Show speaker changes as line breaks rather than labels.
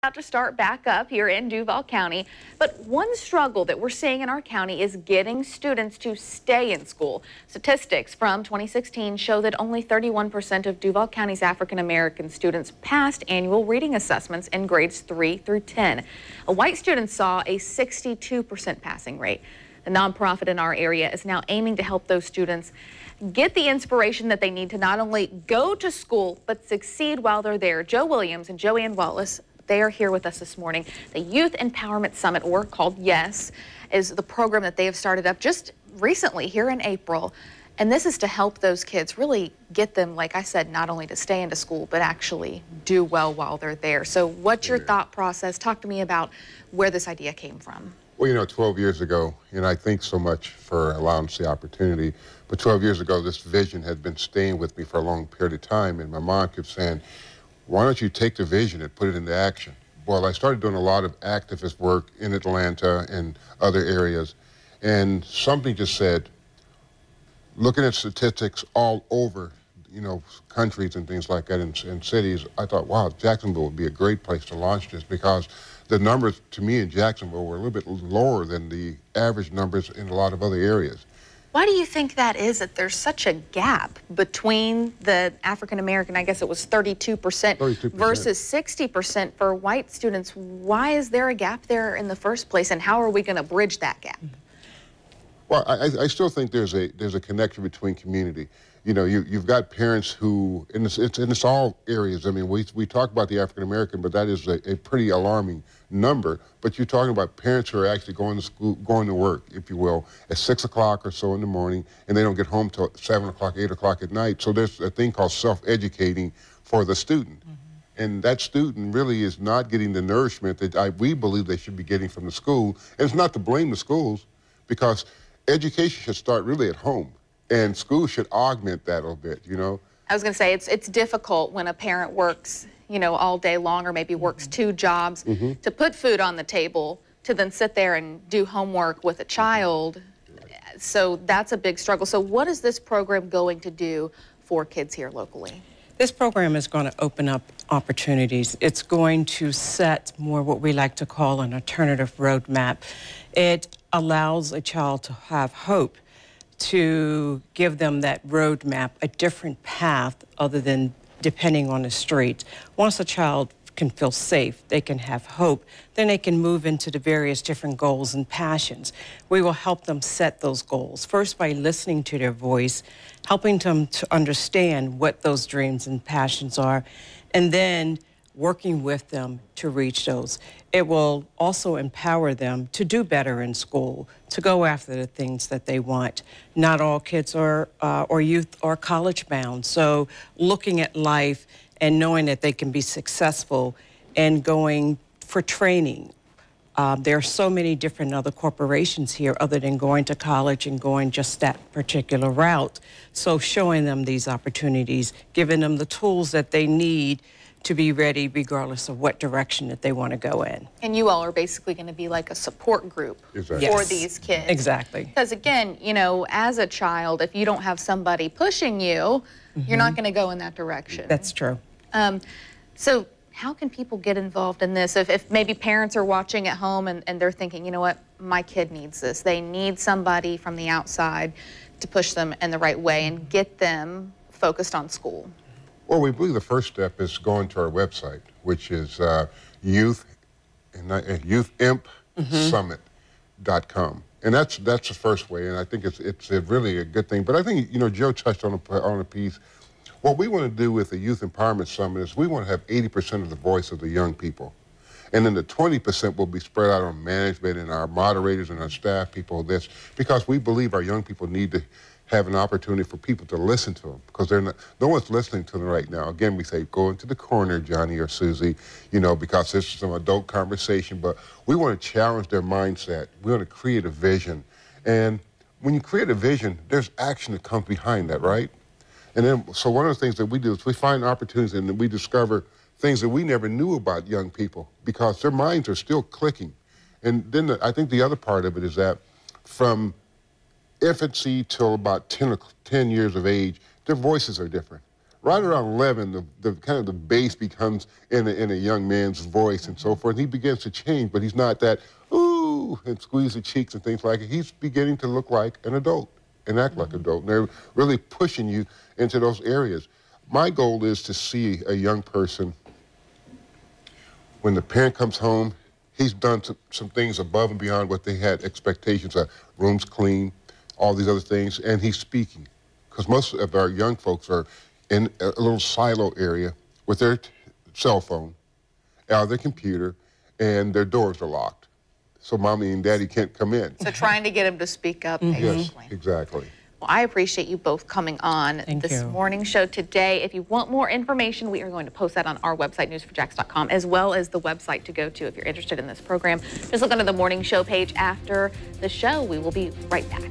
About to start back up here in Duval County, but one struggle that we're seeing in our county is getting students to stay in school. Statistics from 2016 show that only 31% of Duval County's African American students passed annual reading assessments in grades 3 through 10. White students saw a 62% passing rate. The nonprofit in our area is now aiming to help those students get the inspiration that they need to not only go to school but succeed while they're there. Williams and Joann Wallace, they are here with us this morning. The Youth Empowerment Summit, or called YES, is the program that they have started up just recently here in April. And this is to help those kids really get them, like I said, not only to stay into school, but actually do well while they're there. So what's your thought process? Talk to me about where this idea came from.
Well, you know, 12 years ago, and I thank so much for allowing us the opportunity, but 12 years ago, this vision had been staying with me for a long period of time, and my mom kept saying, why don't you take the vision and put it into action? Well, I started doing a lot of activist work in Atlanta and other areas, and something just said, looking at statistics all over, you know, countries and things like that in cities, I thought, wow, Jacksonville would be a great place to launch this, because the numbers to me in Jacksonville were a little bit lower than the average numbers in a lot of other areas.
Why do you think that is, that there's such a gap between the African American, I guess it was 32% versus 60% for white students? Why is there a gap there in the first place, and how are we going to bridge that gap?
Well, I still think there's a connection between community. You know, you've got parents who, and it's all areas. I mean, we talk about the African American, but that is a pretty alarming number. But you're talking about parents who are actually going to school, going to work, if you will, at 6 o'clock or so in the morning, and they don't get home till 7 o'clock, 8 o'clock at night. So there's a thing called self-educating for the student. And that student really is not getting the nourishment that we believe they should be getting from the school. And it's not to blame the schools, because education should start really at home, and schools should augment that a little bit, you know?
I was going to say, it's difficult when a parent works, you know, all day long, or maybe works 2 jobs to put food on the table, to then sit there and do homework with a child. So that's a big struggle. So what is this program going to do for kids here locally?
This program is going to open up opportunities. It's going to set more what we like to call an alternative roadmap. It allows a child to have hope, to give them that roadmap, a different path other than depending on the street. Once a child can feel safe, they can have hope, then they can move into the various different goals and passions. We will help them set those goals, first by listening to their voice, helping them to understand what those dreams and passions are, and then working with them to reach those. It will also empower them to do better in school, to go after the things that they want. Not all kids or youth are college bound, so looking at life and knowing that they can be successful and going for training. There are so many different other corporations here other than going to college and going just that particular route. So showing them these opportunities, giving them the tools that they need to be ready regardless of what direction that they want to go in. And
you all are basically going to be like a support group for these kids.
Exactly.
Because again, you know, as a child, if you don't have somebody pushing you, you're not going to go in that direction.
That's true.
So how can people get involved in this? If maybe parents are watching at home and they're thinking, you know what, my kid needs this. They need somebody from the outside to push them in the right way and get them focused on school.
Well, we believe the first step is going to our website, which is youthempsummit.com. And that's the first way, and I think it's really a good thing. But I think, you know, Joe touched on a piece. What we want to do with the Youth Empowerment Summit is we want to have 80% of the voice of the young people. And then the 20% will be spread out on management and our moderators and our staff people, because we believe our young people need to have an opportunity for people to listen to them, because no one's listening to them right now. Again, we say, go into the corner, Johnny or Susie, you know, because this is some adult conversation, but we want to challenge their mindset. We want to create a vision. And when you create a vision, there's action that comes behind that, right? And then, so one of the things that we do is we find opportunities and we discover things that we never knew about young people, because their minds are still clicking. And then I think the other part of it is that from infancy till about 10 years of age, their voices are different. right around 11, the kind of the bass becomes in a young man's voice and so forth. And he begins to change, but he's not that, ooh, and squeeze the cheeks and things like it. He's beginning to look like an adult and act like an adult. And they're really pushing you into those areas. My goal is to see a young person, when the parent comes home, he's done some things above and beyond what they had expectations of. Room's clean, all these other things, and he's speaking. Because most of our young folks are in a little silo area with their cell phone, their computer, and their doors are locked. So mommy and daddy can't come in.
So trying to get him to speak up, basically.
Yes, exactly.
Well, I appreciate you both coming on this morning show today. If you want more information, we are going to post that on our website, news4jax.com, as well as the website to go to if you're interested in this program. Just look under the morning show page after the show. We will be right back.